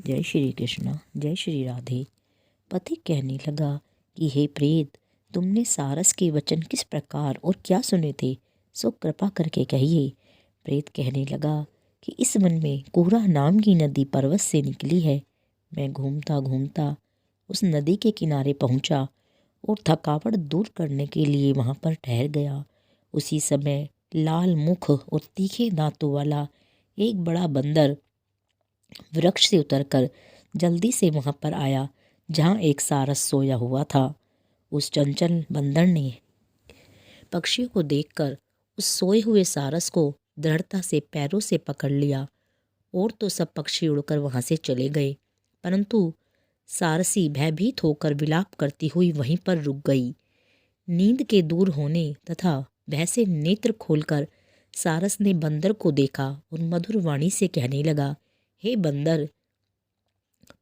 जय श्री कृष्ण, जय श्री राधे। पथिक कहने लगा कि हे प्रेत, तुमने सारस के वचन किस प्रकार और क्या सुने थे, सो कृपा करके कहिए। प्रेत कहने लगा कि इस वन में कोरा नाम की नदी पर्वत से निकली है। मैं घूमता घूमता उस नदी के किनारे पहुंचा और थकावट दूर करने के लिए वहां पर ठहर गया। उसी समय लाल मुख और तीखे दांतों वाला एक बड़ा बंदर वृक्ष से उतरकर जल्दी से वहां पर आया जहां एक सारस सोया हुआ था। उस चंचल बंदर ने पक्षियों को देखकर उस सोए हुए सारस को दृढ़ता से पैरों से पकड़ लिया और तो सब पक्षी उड़कर वहां से चले गए, परंतु सारसी भयभीत होकर विलाप करती हुई वहीं पर रुक गई। नींद के दूर होने तथा भय से नेत्र खोलकर सारस ने बंदर को देखा और मधुर वाणी से कहने लगा, हे बंदर,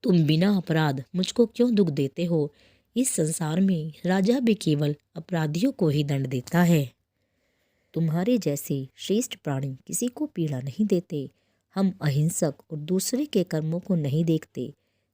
तुम बिना अपराध मुझको क्यों दुख देते हो? इस संसार में राजा भी केवल अपराधियों को ही दंड देता है। तुम्हारे जैसे श्रेष्ठ प्राणी किसी को पीड़ा नहीं देते। हम अहिंसक और दूसरे के कर्मों को नहीं देखते।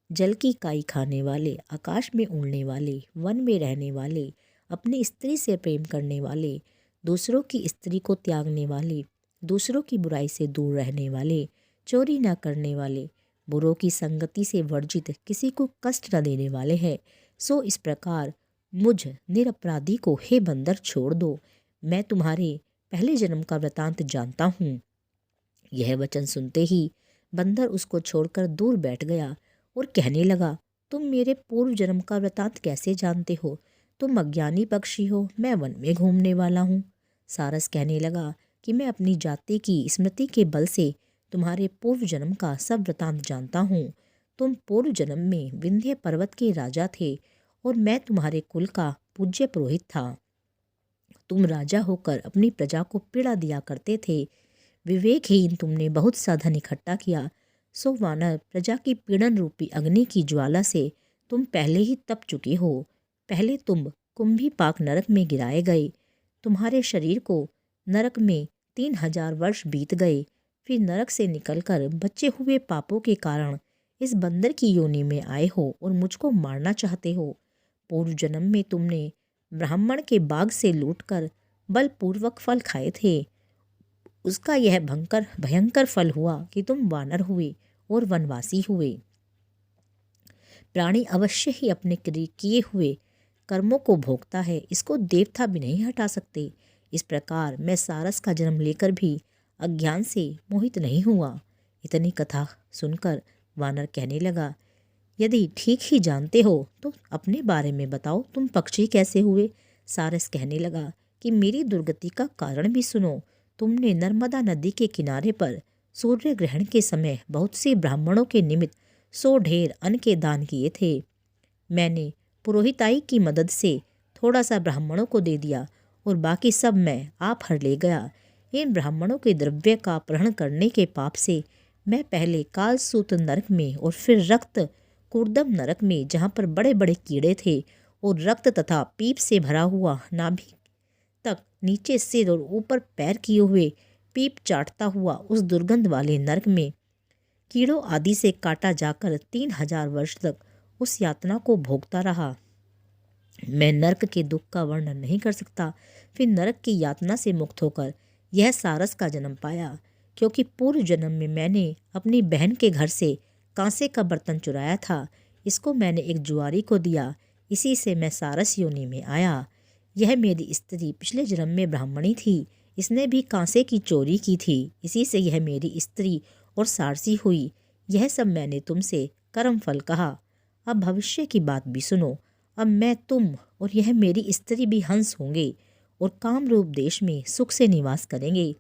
जल की काई खाने वाले, आकाश में उड़ने वाले, वन में रहने वाले, अपनी स्त्री से प्रेम करने वाले, दूसरों की स्त्री को त्यागने वाले, दूसरों की बुराई से दूर रहने वाले, चोरी न करने वाले, बुरों की संगति से वर्जित, किसी को कष्ट न देने वाले हैं। सो इस प्रकार मुझ निरपराधी को हे बंदर छोड़ दो। मैं तुम्हारे पहले जन्म का वृतांत जानता हूँ। यह वचन सुनते ही बंदर उसको छोड़कर दूर बैठ गया और कहने लगा, तुम मेरे पूर्व जन्म का वृतांत कैसे जानते हो? तुम अज्ञानी पक्षी हो, मैं वन में घूमने वाला हूँ। सारस कहने लगा कि मैं अपनी जाति की स्मृति के बल से तुम्हारे पूर्व जन्म का सब वृतांत जानता हूँ। तुम पूर्व जन्म में विंध्य पर्वत के राजा थे और मैं तुम्हारे कुल का पूज्य पुरोहित था। तुम राजा होकर अपनी प्रजा को पीड़ा दिया करते थे। विवेकहीन तुमने बहुत सा धन इकट्ठा किया। सो वानर, प्रजा की पीड़न रूपी अग्नि की ज्वाला से तुम पहले ही तप चुके हो। पहले तुम कुंभी पाक नरक में गिराए गए। तुम्हारे शरीर को नरक में 3000 वर्ष बीत गए। फिर नरक से निकलकर बचे हुए पापों के कारण इस बंदर की योनि में आए हो और मुझको मारना चाहते हो। पूर्व जन्म में तुमने ब्राह्मण के बाग से लूटकर बलपूर्वक फल खाए थे। उसका यह भयंकर फल हुआ कि तुम वानर हुए और वनवासी हुए। प्राणी अवश्य ही अपने किए हुए कर्मों को भोगता है, इसको देवता भी नहीं हटा सकते। इस प्रकार मैं सारस का जन्म लेकर भी अज्ञान से मोहित नहीं हुआ। इतनी कथा सुनकर वानर कहने लगा, यदि ठीक ही जानते हो तो अपने बारे में बताओ, तुम पक्षी कैसे हुए? सारस कहने लगा कि मेरी दुर्गति का कारण भी सुनो। तुमने नर्मदा नदी के किनारे पर सूर्य ग्रहण के समय बहुत से ब्राह्मणों के निमित्त 100 ढेर अन्न के दान किए थे। मैंने पुरोहिताई की मदद से थोड़ा सा ब्राह्मणों को दे दिया और बाकी सब मैं आप हर ले गया। इन ब्राह्मणों के द्रव्य का अपहरण करने के पाप से मैं पहले कालसूत नरक में और फिर रक्त कुर्दम नरक में, जहाँ पर बड़े बड़े कीड़े थे और रक्त तथा पीप से भरा हुआ नाभि तक नीचे सिर और ऊपर पैर किए हुए पीप चाटता हुआ उस दुर्गंध वाले नरक में कीड़ों आदि से काटा जाकर 3000 वर्ष तक उस यातना को भोगता रहा। मैं नरक के दुख का वर्णन नहीं कर सकता। फिर नरक की यातना से मुक्त होकर यह सारस का जन्म पाया, क्योंकि पूर्व जन्म में मैंने अपनी बहन के घर से कांसे का बर्तन चुराया था। इसको मैंने एक जुआरी को दिया, इसी से मैं सारस योनि में आया। यह मेरी स्त्री पिछले जन्म में ब्राह्मणी थी, इसने भी कांसे की चोरी की थी, इसी से यह मेरी स्त्री और सारसी हुई। यह सब मैंने तुमसे कर्म फल कहा। अब भविष्य की बात भी सुनो। अब मैं, तुम और यह मेरी स्त्री भी हंस होंगे और कामरूप देश में सुख से निवास करेंगे।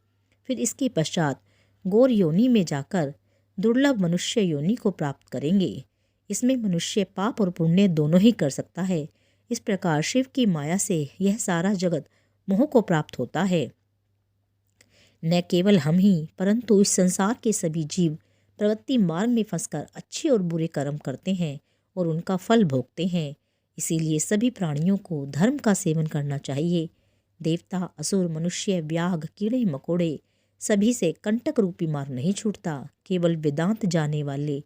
फिर इसके पश्चात गौर योनि में जाकर दुर्लभ मनुष्य योनि को प्राप्त करेंगे। इसमें मनुष्य पाप और पुण्य दोनों ही कर सकता है। इस प्रकार शिव की माया से यह सारा जगत मोह को प्राप्त होता है। न केवल हम ही, परंतु इस संसार के सभी जीव प्रवृत्ति मार्ग में फंसकर अच्छे और बुरे कर्म करते हैं और उनका फल भोगते हैं। इसीलिए सभी प्राणियों को धर्म का सेवन करना चाहिए। देवता, असुर, मनुष्य, व्याघ, कीड़े मकोड़े, सभी से कंटक रूपी मार्ग नहीं छूटता। केवल वेदांत जाने वाले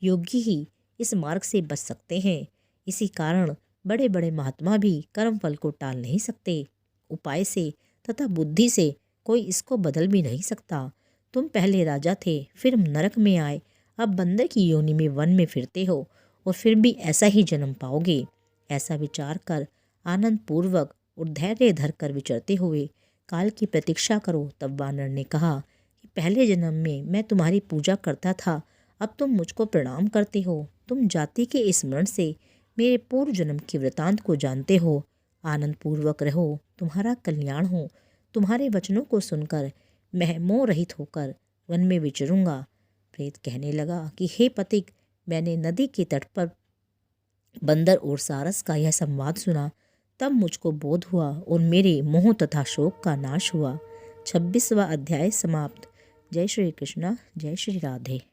योगी ही इस मार्ग से बच सकते हैं। इसी कारण बड़े बड़े महात्मा भी कर्म फल को टाल नहीं सकते। उपाय से तथा बुद्धि से कोई इसको बदल भी नहीं सकता। तुम पहले राजा थे, फिर नरक में आए, अब बंदर की योनि में वन में फिरते हो और फिर भी ऐसा ही जन्म पाओगे। ऐसा विचार कर आनंद पूर्वक और धैर्य धर कर विचरते हुए काल की प्रतीक्षा करो। तब वानर ने कहा कि पहले जन्म में मैं तुम्हारी पूजा करता था, अब तुम मुझको प्रणाम करते हो। तुम जाति के स्मरण से मेरे पूर्व जन्म के वृतांत को जानते हो। आनंद पूर्वक रहो, तुम्हारा कल्याण हो। तुम्हारे वचनों को सुनकर मैं मोह रहित होकर वन में विचरूंगा। प्रेत कहने लगा कि हे पथिक, मैंने नदी के तट पर बंदर और सारस का यह संवाद सुना, तब मुझको बोध हुआ और मेरे मोह तथा शोक का नाश हुआ। 26वां अध्याय समाप्त। जय श्री कृष्णा, जय श्री राधे।